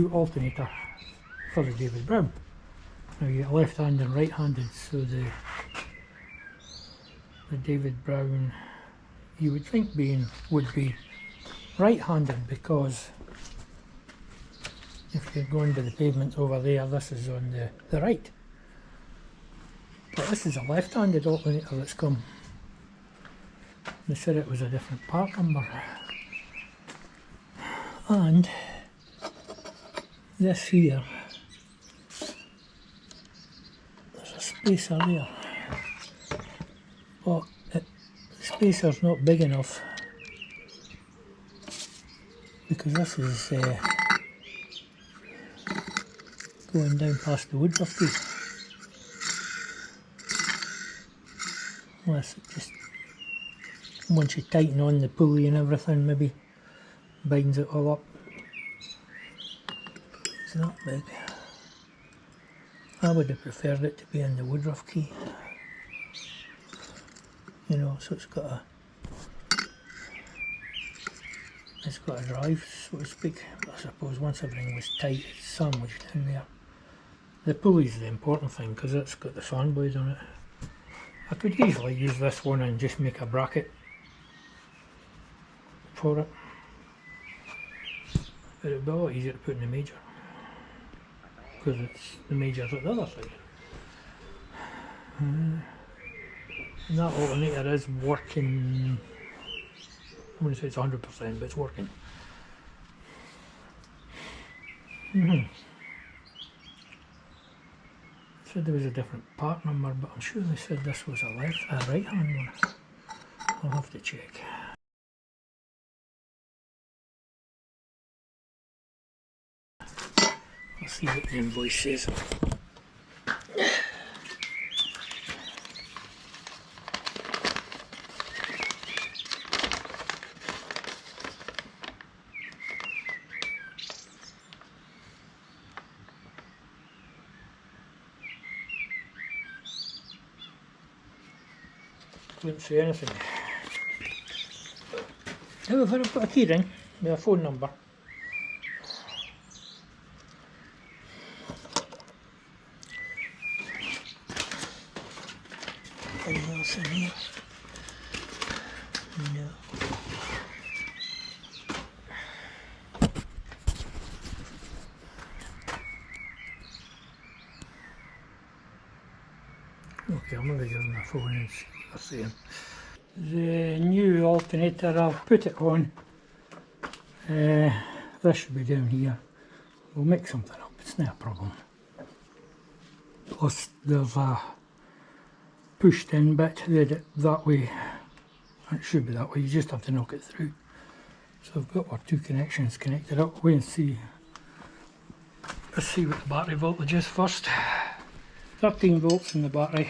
new alternator for the David Brown. Now you get left-handed and right-handed, so the David Brown you would think would be right-handed, because if you're going to the pavement over there, this is on the right. But this is a left-handed alternator that's come. They said it was a different part number. And this here, there's a spacer there, but the spacer's not big enough, because this is going down past the woodruff key. Unless it just, once you tighten on the pulley and everything, maybe binds it all up. It's not big. I would have preferred it to be in the woodruff key. You know, so it's got a drive, so to speak. But I suppose once everything was tight, it's sandwiched in there. The pulley's the important thing, because it's got the fan blade on it. I could easily use this one and just make a bracket for it, but it would be a lot easier to put in the major, because the major's at the other side. And that alternator is working. I wouldn't say it's 100%, but it's working. Said there was a different part number, but I'm sure they said this was a right-hand one. I'll have to check. Let's see what the invoice says. Wouldn't say anything. However, I've got a key ring with a phone number. Anything else in here? No. Okay, I'm going to give them a phone and see what they're saying. The new alternator, I'll put it on. This should be down here. We'll make something up, it's not a problem. Plus there's a pushed in bit that way. It should be that way, you just have to knock it through. So I've got our two connections connected up. Wait and see. Let's see what the battery voltage is first. 13 volts in the battery.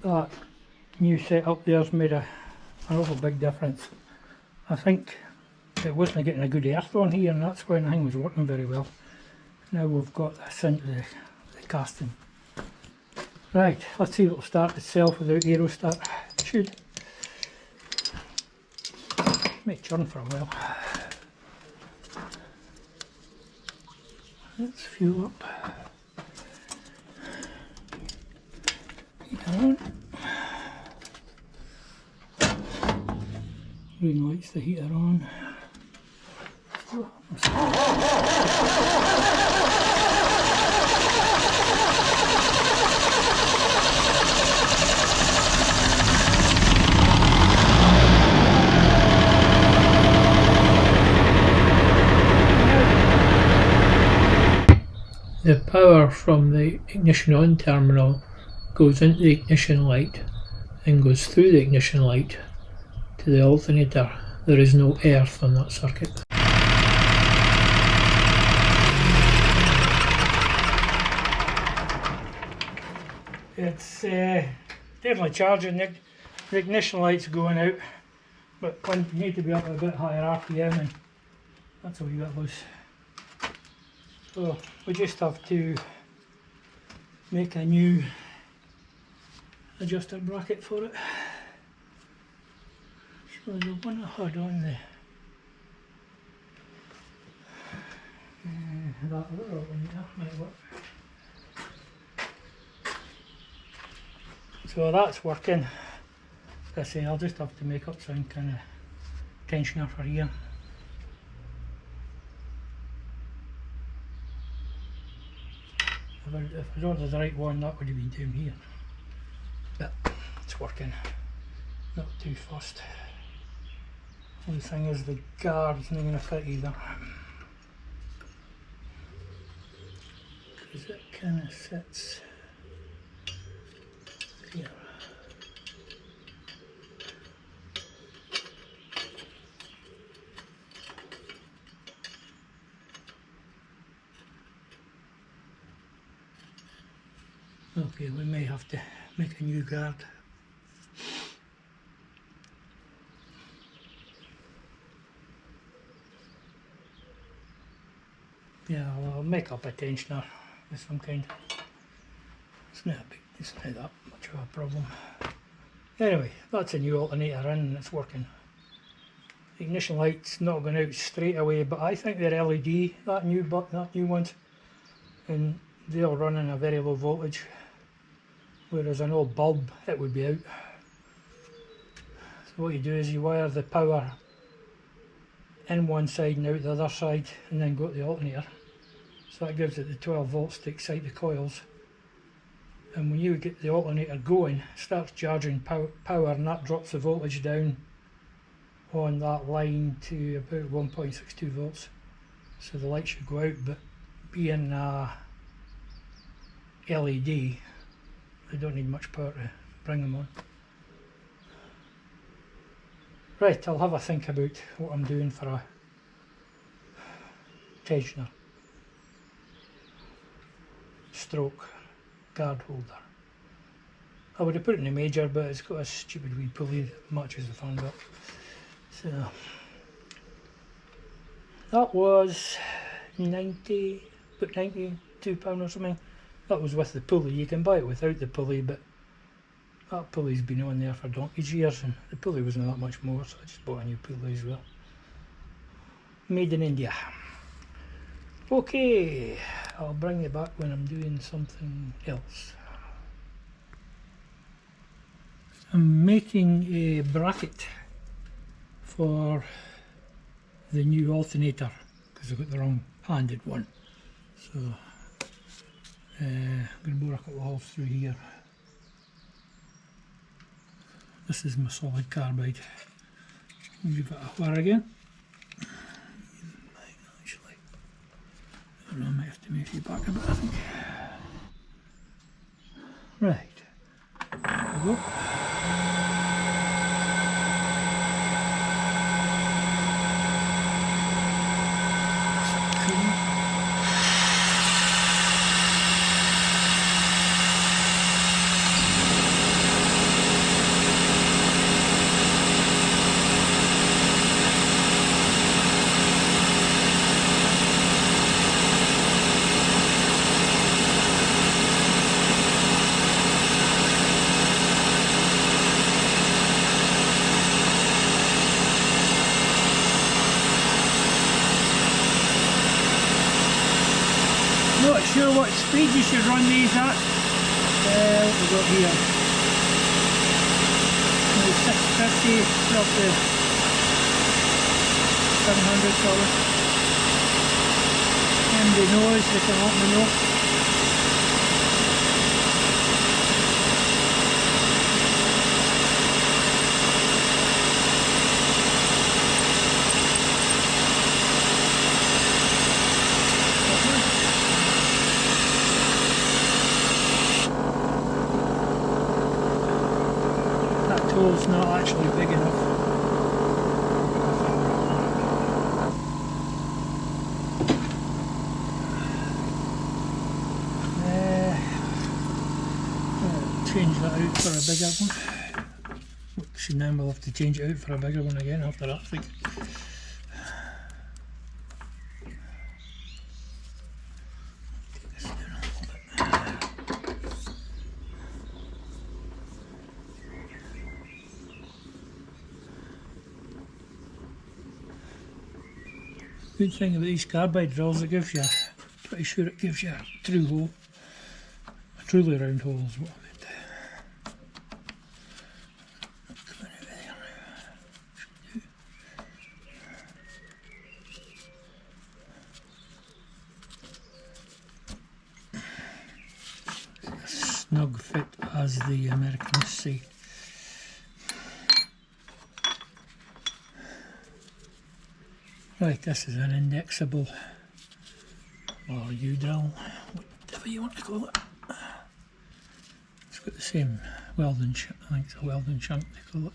That new setup there's made an awful big difference. I think it wasn't getting a good earth on here, and that's when the thing was working very well. Now we've got this into the casting. Right, let's see if it'll start itself without aero start. It should. May churn for a while. Let's fuel up. Heater on. Green lights the heater on. The power from the ignition on terminal goes into the ignition light and goes through the ignition light to the alternator. There is no earth on that circuit. It's definitely charging. The ignition light's going out, but you need to be up at a bit higher RPM, and that's a wee bit loose. So we just have to make a new adjuster bracket for it. So the one I had on that other alternator might work. So that's working. As I say, I'll just have to make up some kind of tensioner for here. If I'd ordered the right one, that would have been down here. But it's working. Not too fussed. Only thing is the guard's not going to fit either. Because it kind of sits here. Okay, we may have to make a new guard. Yeah, I'll make up a tensioner of some kind. It's not that much of a problem. Anyway, that's a new alternator in and it's working. The ignition light's not going out straight away, but I think they're LED, that new ones, and they'll run in a very low voltage, whereas an old bulb it would be out. So what you do is you wire the power in one side and out the other side, and then go to the alternator. So that gives it the 12 volts to excite the coils. And when you get the alternator going, it starts charging power, and that drops the voltage down on that line to about 1.62 volts. So the light should go out, but being LED, they don't need much power to bring them on. Right, I'll have a think about what I'm doing for a tensioner stroke guard holder. I would have put it in a major, but it's got a stupid wee pulley that matches the fan belt. So that was £92 or something. That was with the pulley. You can buy it without the pulley, but that pulley's been on there for donkey's years, and the pulley wasn't that much more, so I just bought a new pulley as well. Made in India. Okay, I'll bring you back when I'm doing something else. I'm making a bracket for the new alternator because I got the wrong handed one. So I'm going to bore a couple of holes through here. This is my solid carbide. Give it a whir again. I might have to move you back a bit, I think. Right, there we go. Not sure what speed you should run these at. What we got here? 650 up to 700 sorry. Anybody knows, they can let me know. Tool's not actually big enough. I'll change that out for a bigger one. Actually, now we'll have to change it out for a bigger one again after that thing. Good thing about these carbide drills, it gives you Pretty sure it gives you a true hole. A truly round hole is what I meant. Come out of there now. A snug fit, as the Americans say. Right, this is an indexable, or U-drill, whatever you want to call it. It's got the same welding, I think it's a welding shank they call it.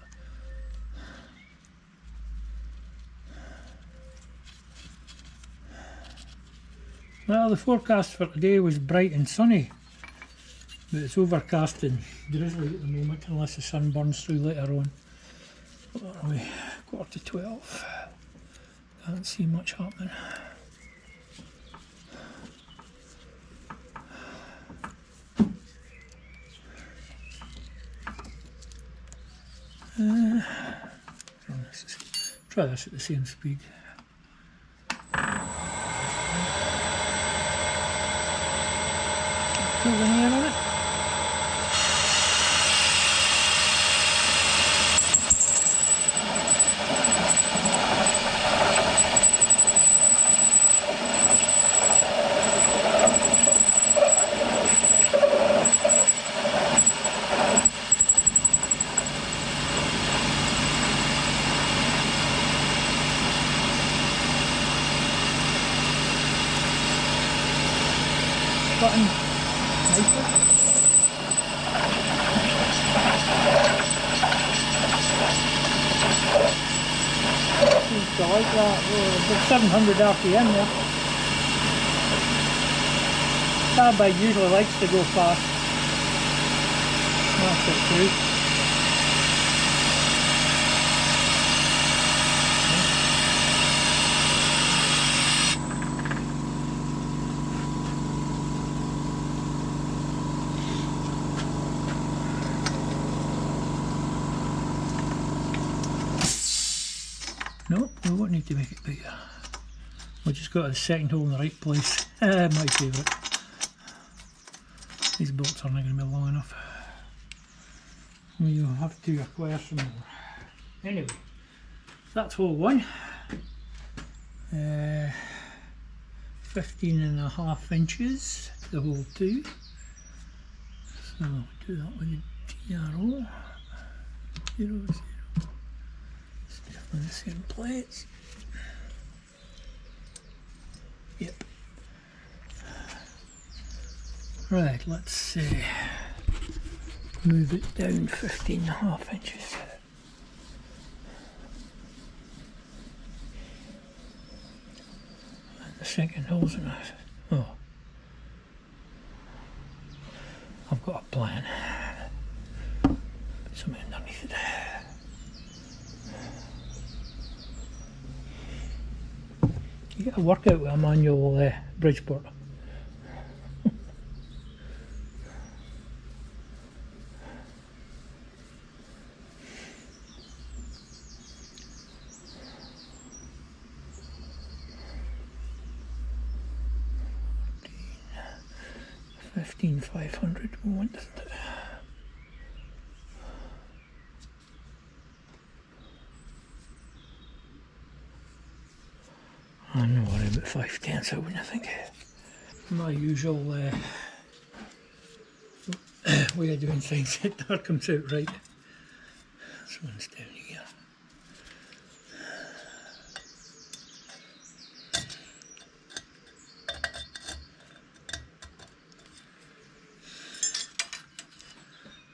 Well, the forecast for today was bright and sunny, but it's overcast and drizzly at the moment unless the sun burns through later on. What are we? 11:45. Can't see much happening. Try this at the same speed. Cool in here on it. Button nicer. Seems to like that. About 700 RPM there. Carbide usually likes to go fast. That's it too. No, we won't need to make it bigger. We just got a second hole in the right place. My favourite. These bolts aren't going to be long enough. We'll have to acquire some more. Anyway, that's hole 1. 15.5 inches, the hole 2. So do that with the TRO. 0, 0. On the same plates. Yep. Right, let's move it down 15.5 inches. And the second hole's in it. Oh. I've got a plan. Put something underneath it. You get a workout with a manual Bridgeport. $15,500 we want, isn't it? I'm not worried about 5/10, I wouldn't think. My usual way of doing things, it never comes out right. This one's down here.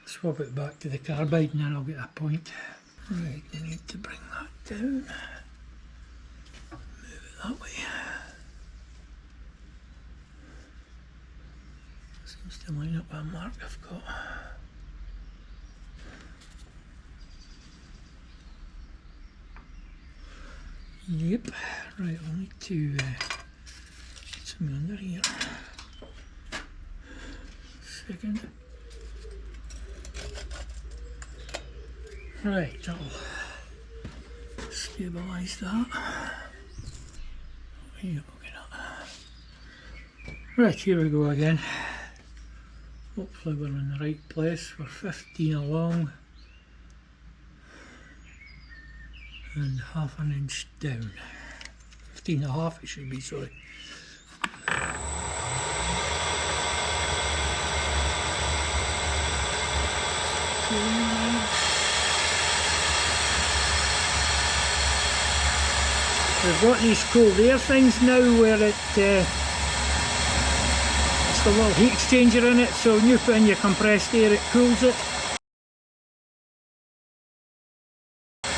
Swap it back to the carbide and then I'll get a point. Right, we need to bring that down. That way. Seems to line up a mark I've got. Yep. Right, I'll need to get something under here. Second. Right, that'll stabilise that. What are you looking at? Right, here we go again. Hopefully we're in the right place. We're 15 along and half an inch down. 15 and a half it should be, sorry. We've got these cold air things now where it's the little heat exchanger in it, so when you put in your compressed air it cools it. I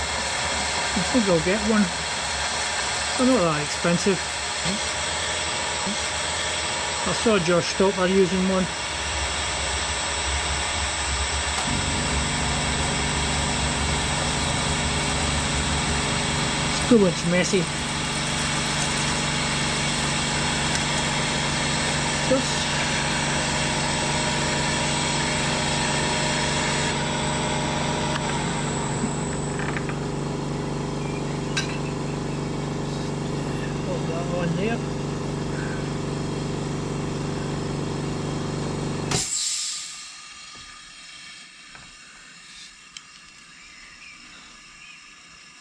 think I'll get one. They're not that expensive. I saw Josh Stopper using one. It's too much messy. Just put that on there.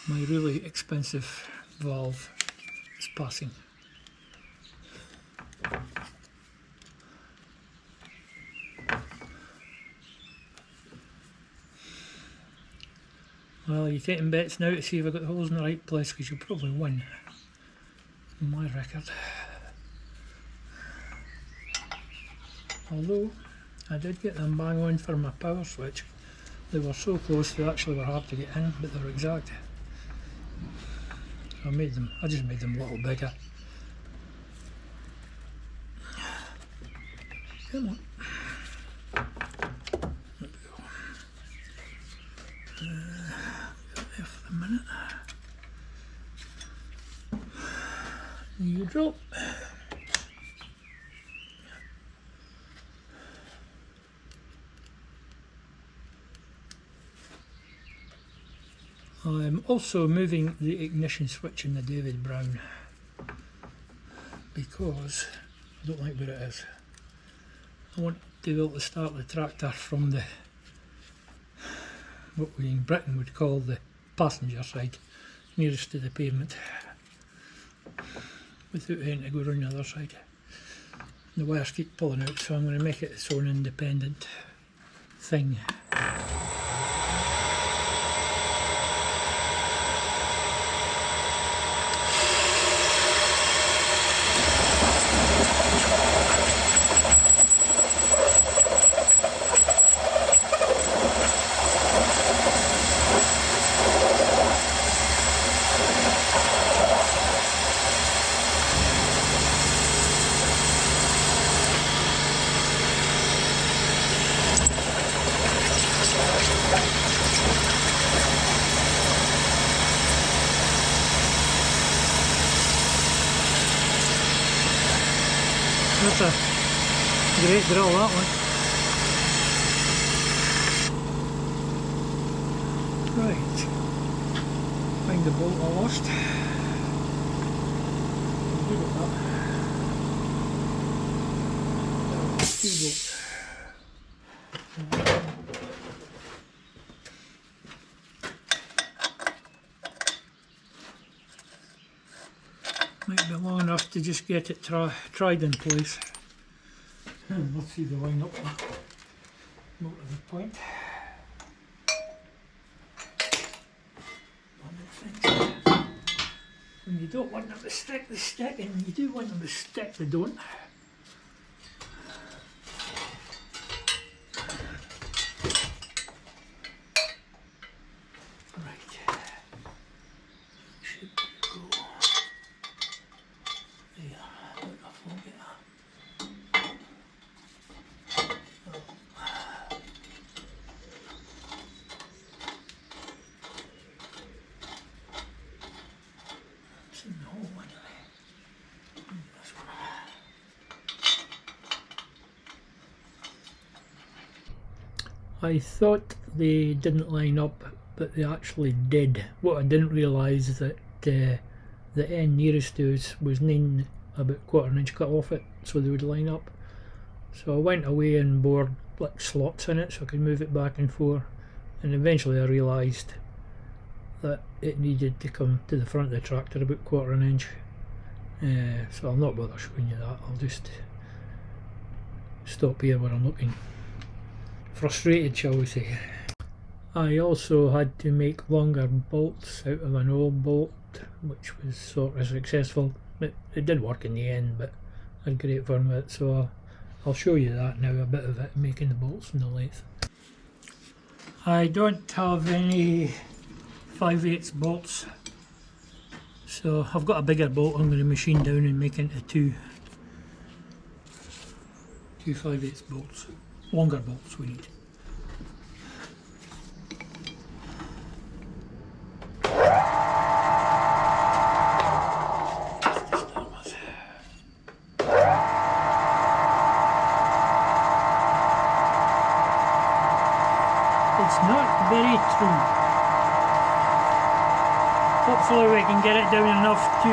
My really expensive valve is passing. Well, you're taking bets now to see if I got the holes in the right place, because you'll probably win on my record. Although I did get them bang on for my power switch. They were so close they actually were hard to get in, but they were exact. I just made them a little bigger. Come on. There we go. There for a minute. New drop. I'm also moving the ignition switch in the David Brown because I don't like where it is. I want to be able to start the tractor from the, what we in Britain would call the passenger side, nearest to the pavement, without having to go around the other side. The wires keep pulling out, so I'm going to make it its own independent thing. That's a great drill, that one. Right, find the bolt I lost. Good at that. Two bolts. Might be long enough to just get it tried in place. Let's see the line up more to the point. When you don't want them to stick, they stick, and when you do want them to stick, they don't. I thought they didn't line up, but they actually did. What I didn't realise is that the end nearest to us was 9 about 1/4 inch cut off it, so they would line up. So I went away and bored like slots in it so I could move it back and forth, and eventually I realised that it needed to come to the front of the tractor about 1/4 inch. So I'll not bother showing you that, I'll just stop here where I'm looking frustrated, shall we say. I also had to make longer bolts out of an old bolt, which was sort of successful. It did work in the end, but I had great fun with it, so I'll show you that now, a bit of it, making the bolts and the length. I don't have any 5/8 bolts, so I've got a bigger bolt I'm going to machine down and make into two 5/8 bolts. Longer bolts we need. It's not very true. Hopefully we can get it down enough to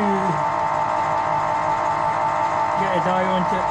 get a die onto it.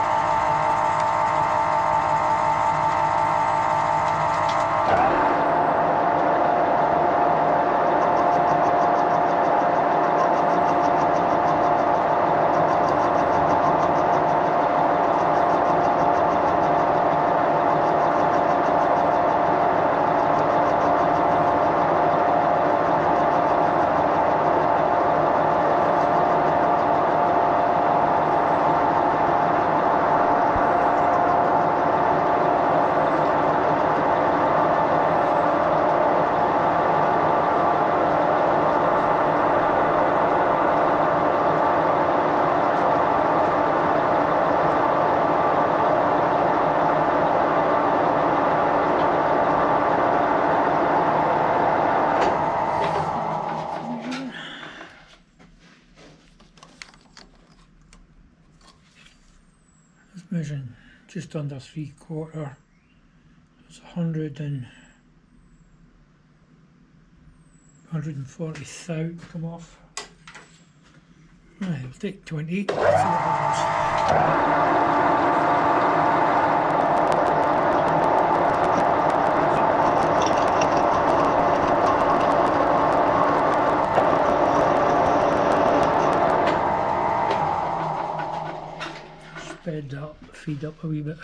Measuring just under 3/4. It's 140 thou to come off. Right, I'll take 20. See what happens. Sped that up, feed up a wee bit.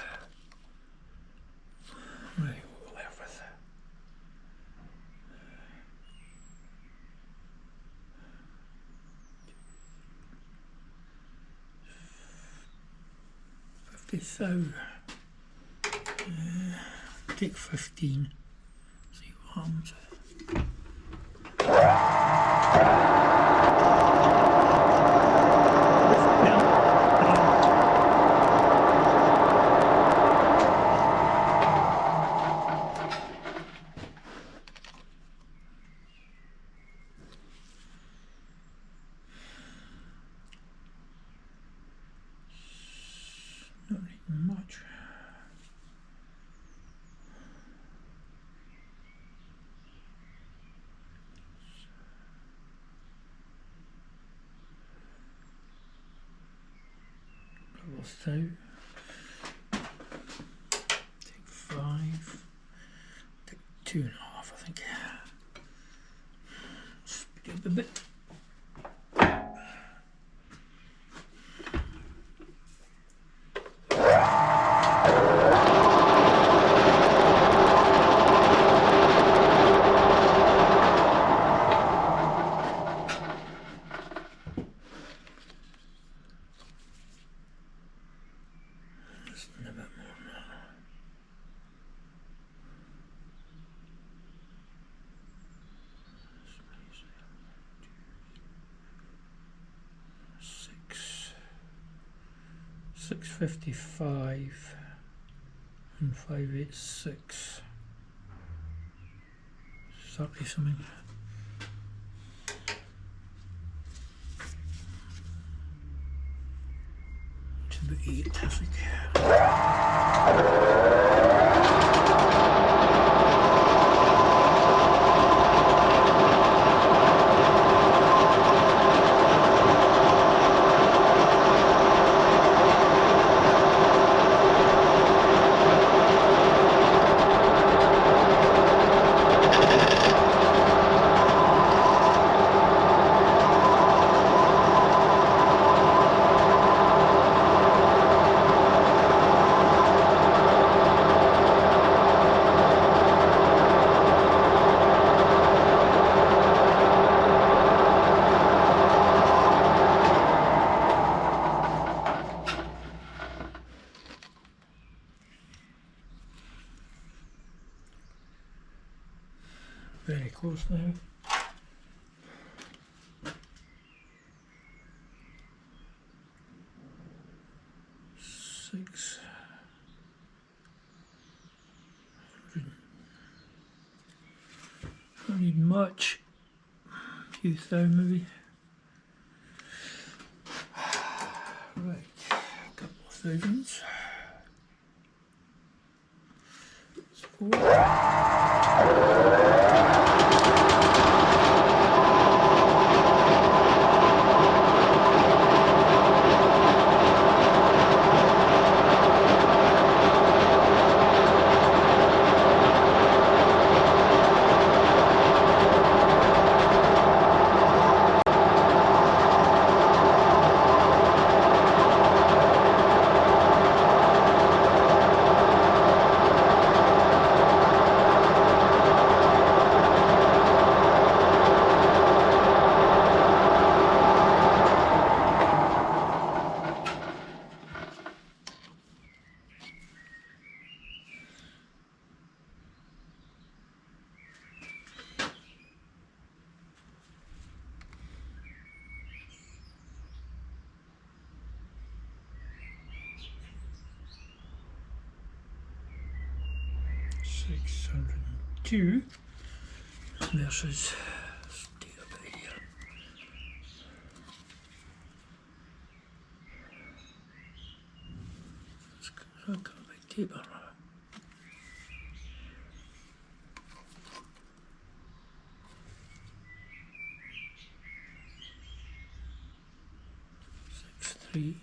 Right, we'll go with it. Take 15. See what happens. Not even much. Double thou. Take 5. Take 2.5, I think. Speed up a bit. A bit more. 655 and 586. 30 something. It's about 8, I think. close now. Six. Don't need much. A few thousand maybe. Right, a couple of thousands. That's 4. $602 versus stay a bit here. I've got a big taper. $6.3.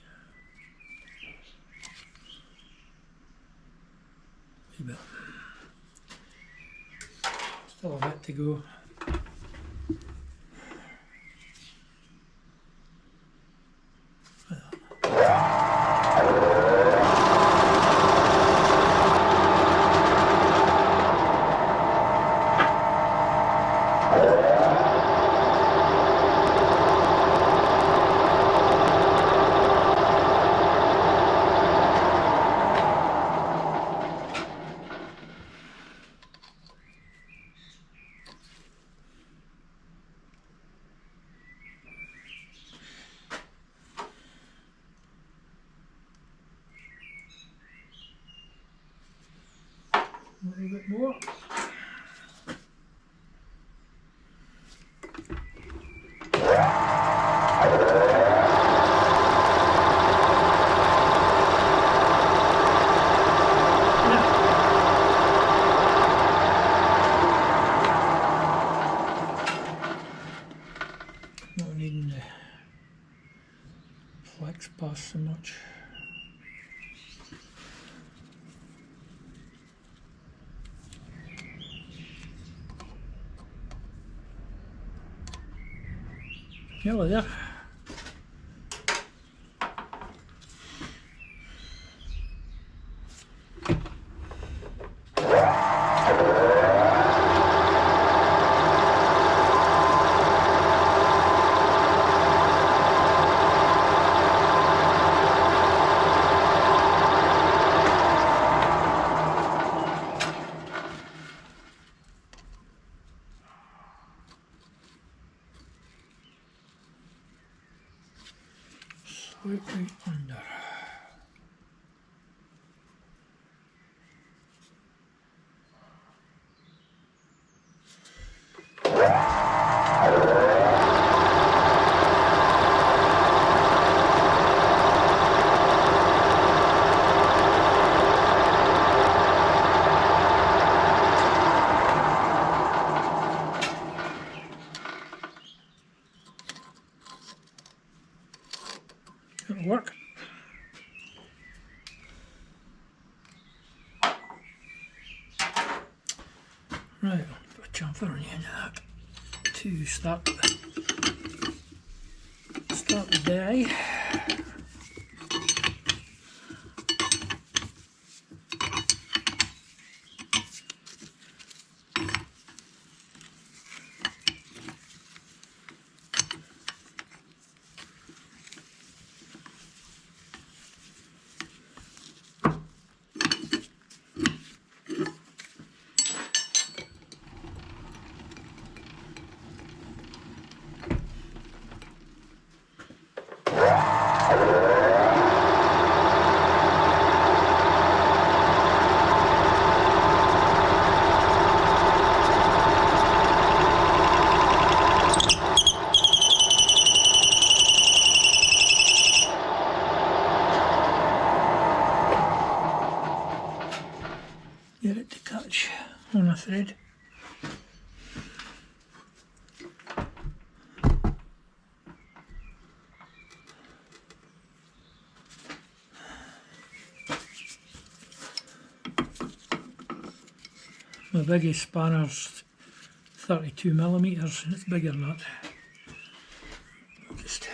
Wee bit. Still a bit to go. A little bit more. Not needing the flex pass so much. Nearly there. Slightly under. It'll work. Right, I'll put a chamfer on the end of that to start the die. thread. My biggest spanner's 32mm and it's bigger than that. Just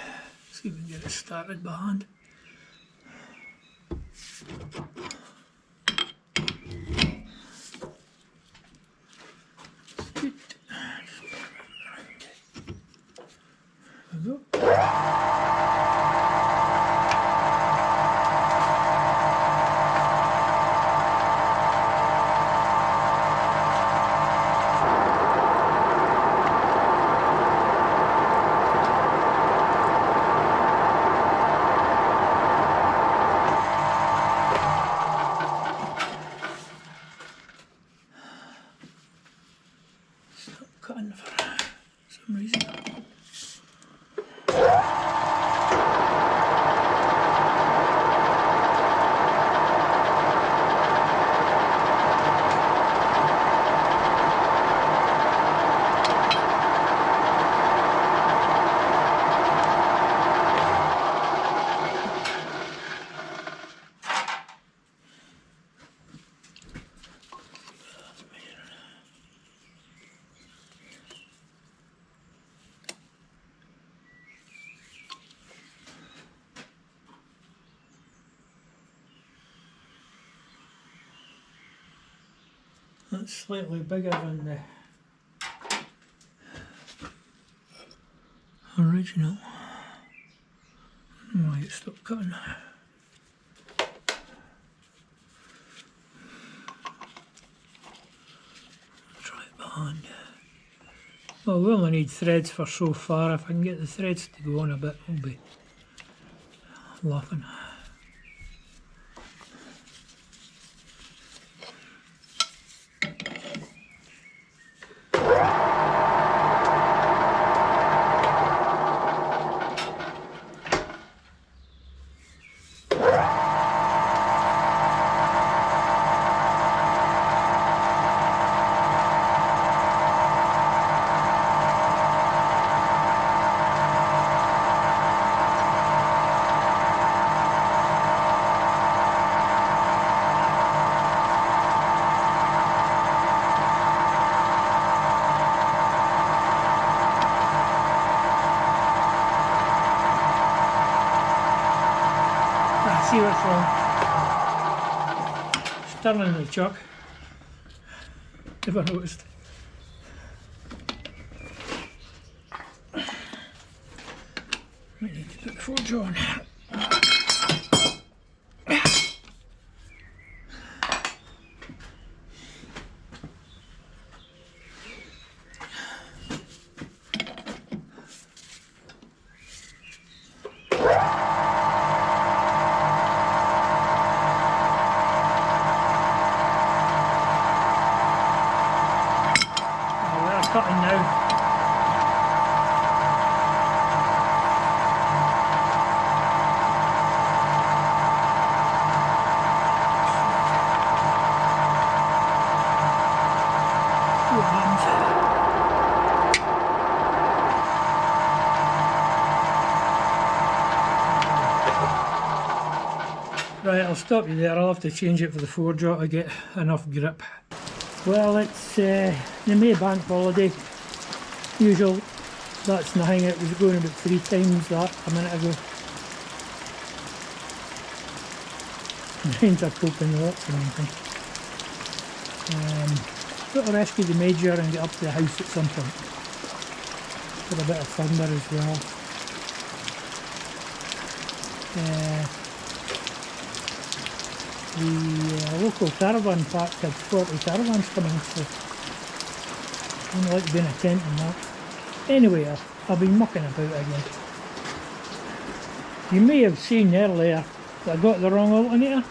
see if we can get it started by hand. Good. There we go. Cutting for some reason. That's slightly bigger than the original. Oh, it stopped cutting. Try it by hand. Well, we only need threads for so far. If I can get the threads to go on a bit, we'll be laughing. See what's wrong. It's turning the chuck. Never noticed. Might need to put the forge on. Cutting now. See what happens. Right, I'll stop you there. I'll have to change it for the forge to get enough grip. Well, it's the May bank holiday. Usual, that's nothing. It was going about 3 times that a minute ago. Rains are poking lots and everything. Got to rescue the Major and get up to the house at some point. Got a bit of thunder as well. The local caravan park had 40 caravans coming, so I don't like being a tent and that. Anyway, I've been mucking about again. You may have seen earlier that I got the wrong alternator.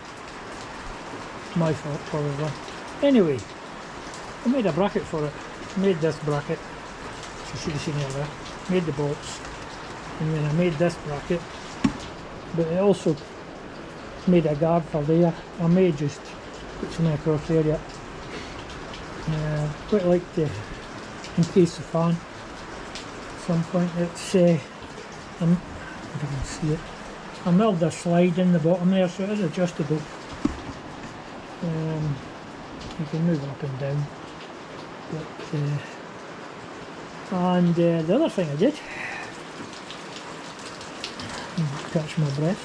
My fault, probably. Anyway, I made a bracket for it. Made this bracket, you should have seen earlier. Made the bolts, and then I made this bracket, but I also made a guard for there. I may just put something across there yet. Quite like to encase the fan at some point. It's, if you can see it, I milled a slide in the bottom there, so it is adjustable. You can move up and down. But, and the other thing I did, catch my breath,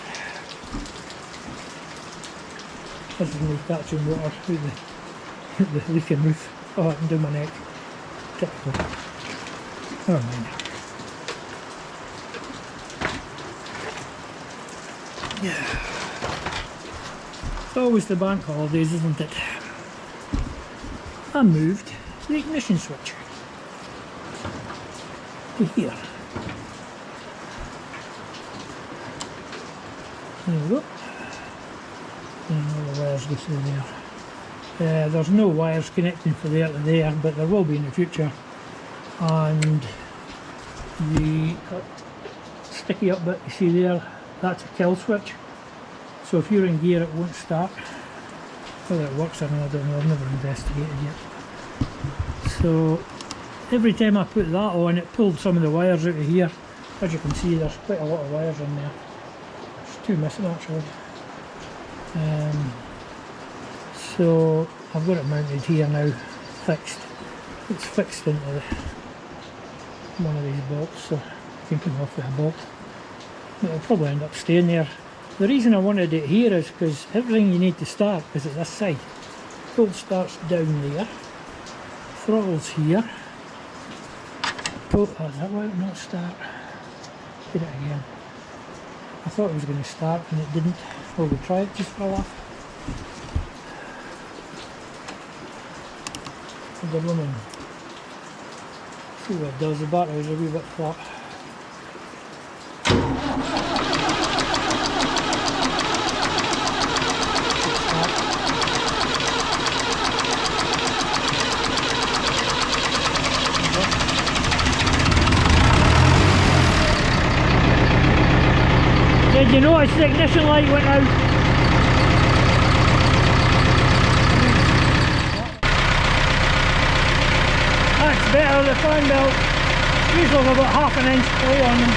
this is me catching water through the leaking roof. Oh, I can do my neck. Typical. Never mind. Yeah. It's always the bank holidays, isn't it? I moved the ignition switch to here. There we go. And all the wires go through there. There's no wires connecting from there to there, but there will be in the future. And the sticky up bit you see there, that's a kill switch. So if you're in gear it won't start. Whether it works or not, I don't know, I've never investigated yet. So every time I put that on, it pulled some of the wires out of here. As you can see, there's quite a lot of wires in there. There's two missing actually. So I've got it mounted here now, fixed. It's fixed into one of these bolts, so you can come off with a bolt. It'll probably end up staying there. The reason I wanted it here is because everything you need to start is at this side. Bolt starts down there, throttle's here. Oh, that will not start. Did it again. I thought it was going to start and it didn't. Well, we'll try it just for a laugh. The woman. See what it does, the battery's a wee bit flat. Did you notice the ignition light went out? That's better, the fan belt. Usually have about half an inch play on them.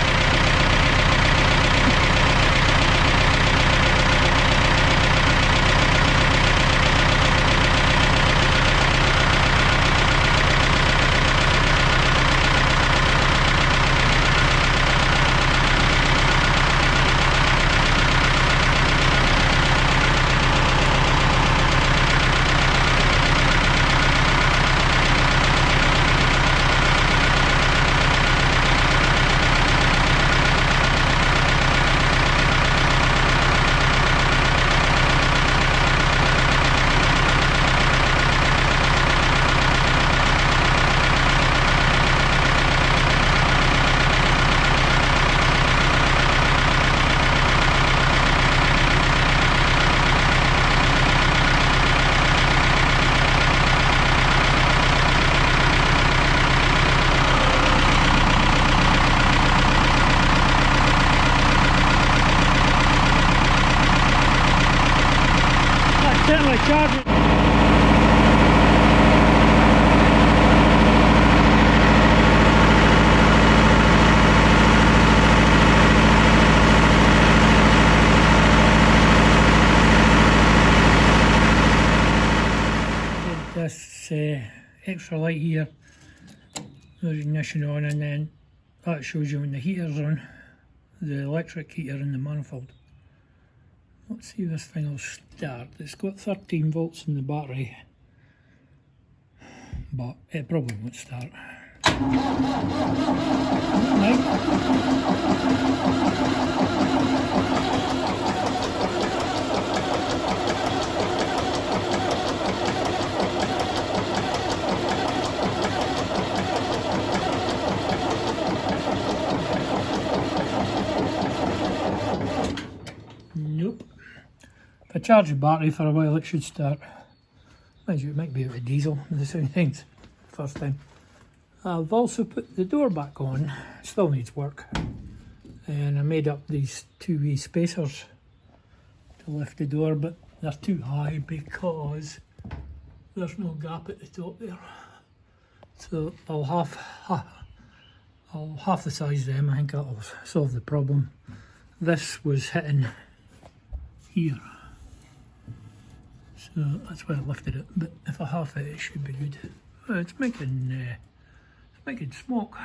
Certainly charge it. This extra light here, there's ignition on, and then that shows you when the heater's on, the electric heater in the manifold. Let's see if this thing will start. It's got 13 volts in the battery, but it probably won't start. Nope. If I charge the battery for a while, it should start. Mind you, it might be out of diesel the same things first time. I've also put the door back on. It still needs work. And I made up these two wee spacers to lift the door, but they're too high because there's no gap at the top there. So I'll half the size them. I think that'll solve the problem. This was hitting here, so that's why I lifted it. But if I half it, it should be good. Well, it's making smoke,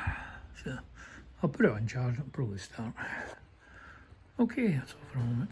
so I'll put it on charge and probably start. Okay, that's all for a moment.